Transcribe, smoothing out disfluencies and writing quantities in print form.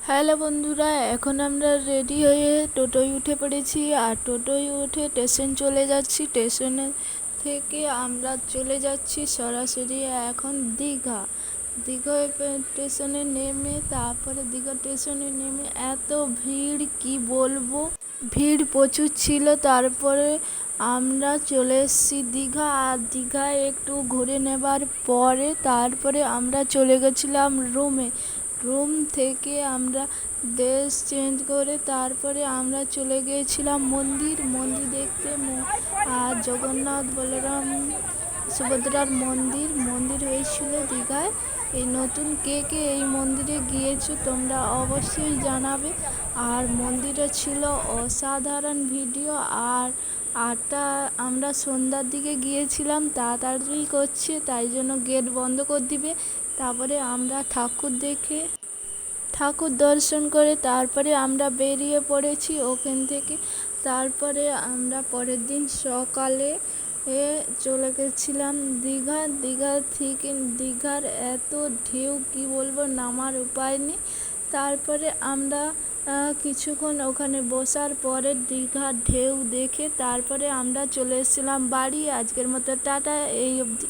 Hello বন্ধুরা, এখন আমরা রেডি হয়ে টোটোয় উঠে পড়েছি। আর টোটোয় উঠে স্টেশন চলে যাচ্ছি। স্টেশনে থেকে আমরা চলে যাচ্ছি সরাসরি এখন দীঘা। দীঘা স্টেশনে নেমে তারপরে দীঘা স্টেশনে নেমে এত ভিড় কি বলবো, ভিড় প্রচুর ছিল। তারপরে আমরা চলে এসেছি দীঘা। আর দীঘায় একটু ঘুরে নেবার পরে তারপরে আমরা চলে গেছিলাম রুমে। রুম থেকে আমরা ড্রেস চেঞ্জ করে তারপরে আমরা চলে গিয়েছিলাম মন্দির দেখতে। আর জগন্নাথ বলরাম সুভদ্রার মন্দির হয়েছিল দীঘায়। এই নতুন কে কে এই মন্দিরে গিয়েছো তোমরা অবশ্যই জানাবে। আর মন্দিরে ছিল অসাধারণ ভিডিও। আর আমরা সন্ধ্যার দিকে গিয়েছিলাম, তাড়াতাড়ি করছে তাই জন্য গেট বন্ধ করে দিবে। তারপরে আমরা ঠাকুর দর্শন করে তারপরে আমরা বেরিয়ে পড়েছি ওখান থেকে। তারপরে আমরা পরের দিন সকালে চলে গেছিলাম দীঘা থেকে। দীঘার এত ঢেউ কি বলবো, নামার উপায় নেই। তারপরে আমরা কিছুক্ষণ ওখানে বসার পরে দীঘার ঢেউ দেখে তারপরে আমরা চলে এসেছিলাম বাড়ি। আজকের মতো টাটা, এই অবধি।